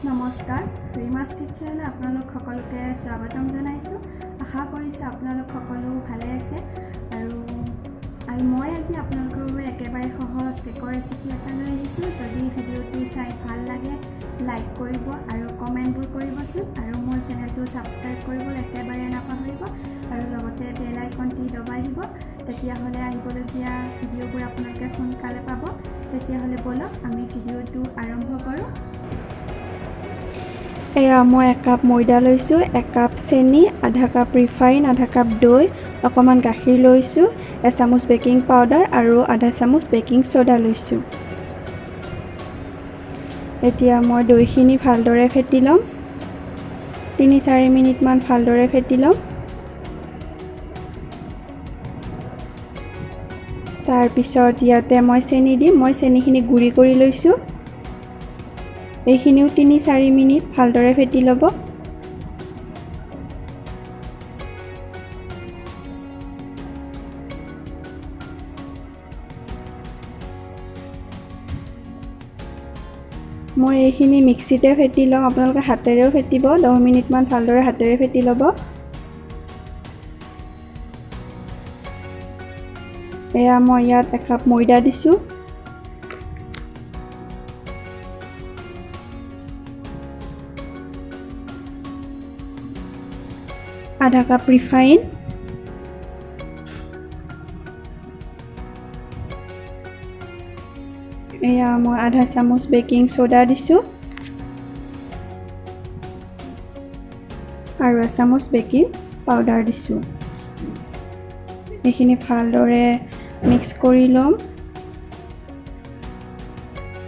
নমস্কাৰ ৰিমা'ছ কিটচেনলৈ আপোনালোক সকলোকে স্বাগতম জনাইছোঁ। আশা কৰিছোঁ আপোনালোক সকলো ভালে আছে আৰু মই আজি আপোনালোকৰ বাবে একেবাৰে সহজ কেকৰ ৰেচিপি এটা লৈ আহিছোঁ। যদি ভিডিঅ'টো চাই ভাল লাগে লাইক কৰিব আৰু কমেণ্টবোৰ কৰিবচোন আৰু মোৰ চেনেলটো ছাবস্ক্ৰাইব কৰিবলৈ একেবাৰে নাপাহৰিব আৰু লগতে বেল আইকনটি দবাই দিব। তেতিয়াহ'লে আহিবলগীয়া ভিডিঅ'বোৰ আপোনালোকে সোনকালে পাব। তেতিয়াহ'লে বলক আমি ভিডিঅ'টো আৰম্ভ কৰোঁ। এয়া মই 1 কাপ ময়দা লৈছোঁ, 1 কাপ চেনি, আধা কাপ ৰিফাইন, আধা কাপ দৈ, অকণমান গাখীৰ লৈছোঁ, 1 চামুচ বেকিং পাউডাৰ আৰু আধা চামুচ বেকিং সোডা লৈছোঁ। এতিয়া মই দৈখিনি ভালদৰে ফেটি ল'ম। 3-4 মিনিটমান ভালদৰে ফেটি ল'ম। তাৰপিছত ইয়াতে মই চেনি দিম। মই চেনিখিনি গুড়ি কৰি লৈছোঁ। এইখিনিও 3-4 মিনিট ভালদৰে ফেটি ল'ব। মই এইখিনি মিক্সিতে ফেটি লওঁ, আপোনালোকে হাতেৰেও ফেটিব। 10 মিনিটমান ভালদৰে হাতেৰে ফেটি ল'ব। এয়া মই ইয়াত 1 কাপ ময়দা দিছোঁ। আধা কাপ ৰিফাইন, এয়া মই আধা চামুচ বেকিং সোডা দিছোঁ আৰু 1 চামুচ বেকিং পাউডাৰ দিছোঁ। এইখিনি ভালদৰে মিক্স কৰি ল'ম।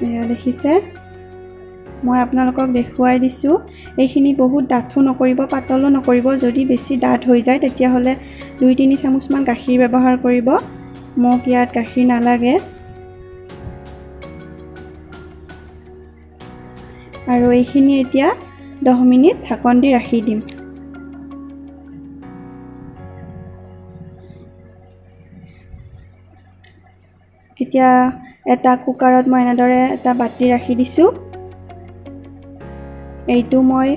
এয়া দেখিছে, মই আপোনালোকক দেখুৱাই দিছোঁ। এইখিনি বহুত ডাঠো নকৰিব, পাতলো নকৰিব। যদি বেছি ডাঠ হৈ যায় তেতিয়াহ'লে 2-3 চামুচমান গাখীৰ ব্যৱহাৰ কৰিব। মোক ইয়াত গাখীৰ নালাগে। আৰু এইখিনি এতিয়া 10 মিনিট ঢাকন দি ৰাখি দিম। এতিয়া এটা কুকাৰত মই এনেদৰে এটা বাতি ৰাখি দিছোঁ। এইটো মই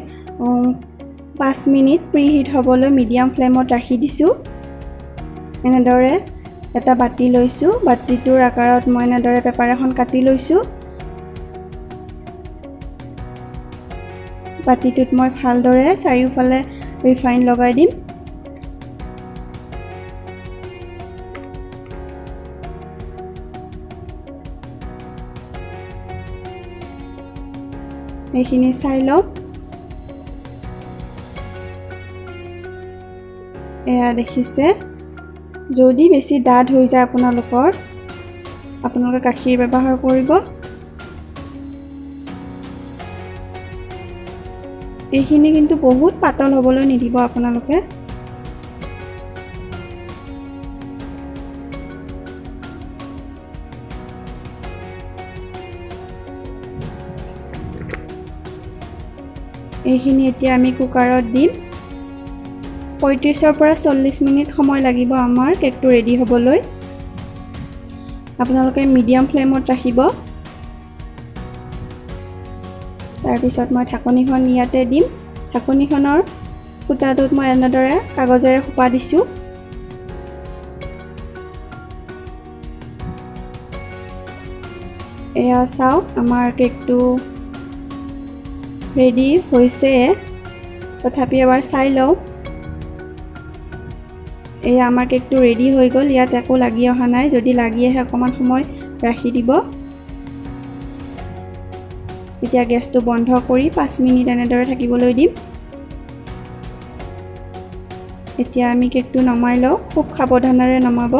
5 মিনিট প্ৰিহিট হ'বলৈ মিডিয়াম ফ্লেমত ৰাখি দিছোঁ। এনেদৰে এটা বাতি লৈছোঁ। বাতিটোৰ আকাৰত মই এনেদৰে পেপাৰ এখন কাটি লৈছোঁ। বাতিটোত মই ভালদৰে চাৰিওফালে ৰিফাইন লগাই দিম। এইখিনি চাই লওঁ। এয়া দেখিছে, যদি বেছি ডাঠ হৈ যায় আপোনালোকে গাখীৰ ব্যৱহাৰ কৰিব। এইখিনি কিন্তু বহুত পাতল হ'বলৈ নিদিব আপোনালোকে। এইখিনি এতিয়া আমি কুকাৰত দিম। 35-ৰ পৰা 40 মিনিট সময় লাগিব আমাৰ কেকটো ৰেডি হ'বলৈ। আপোনালোকে মিডিয়াম ফ্লেমত ৰাখিব। তাৰপিছত মই ঢাকনিখন ইয়াতে দিম। ঢাকনিখনৰ ফুটাটোত মই এনেদৰে কাগজেৰে সোপা দিছোঁ। এয়া চাওক, আমাৰ কেকটো ৰেডি হৈছে। তথাপি এবাৰ চাই লওঁ। এয়া আমাৰ কেকটো ৰেডি হৈ গ'ল। ইয়াত একো লাগি অহা নাই। যদি লাগি আহে অকণমান সময় ৰাখি দিব। এতিয়া গেছটো বন্ধ কৰি 5 মিনিট এনেদৰে থাকিবলৈ দিম। এতিয়া আমি কেকটো নমাই লওঁ। খুব সাৱধানেৰে নমাব।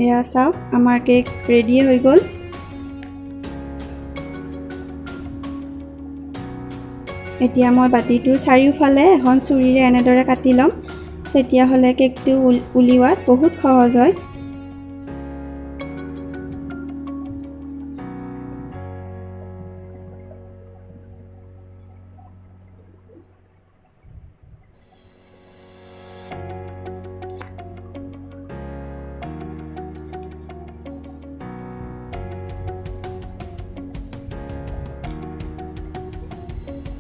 এয়া চাওক, আমাৰ কেক ৰেডি হৈ গ'ল। এতিয়া মই বাতিটোৰ চাৰিওফালে এখন চুৰিৰে এনেদৰে কাটি ল'ম। তেতিয়াহ'লে কেকটো উলিওৱাত বহুত সহজ হয়।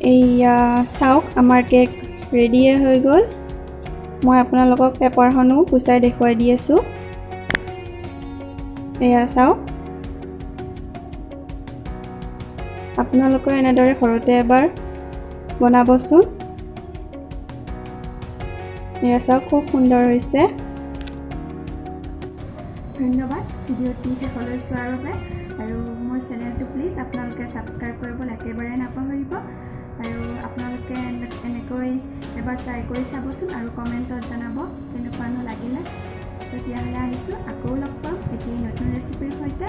এইয়া চাওক আমাৰ কেক ৰেডিয়ে হৈ গ'ল। মই আপোনালোকক পেপাৰখনো গুচাই দেখুৱাই দি আছোঁ। এয়া চাওক, আপোনালোকে এনেদৰে ঘৰতে এবাৰ বনাবচোন। এয়া চাওক, খুব সুন্দৰ হৈছে। ধন্যবাদ ভিডিঅ'টি শেষলৈ চোৱাৰ বাবে। আৰু মোৰ চেনেলটো প্লিজ আপোনালোকে ছাবস্ক্ৰাইব কৰিবলৈ একেবাৰে নাপাহৰিব। আৰু আপোনালোকে এনেকৈ এবাৰ ট্ৰাই কৰি চাবচোন আৰু কমেণ্টত জনাব কেনেকুৱানো লাগিলে। তেতিয়াহ'লে আহিছোঁ, আকৌ লগ পাম এটি নতুন ৰেচিপিৰ সৈতে।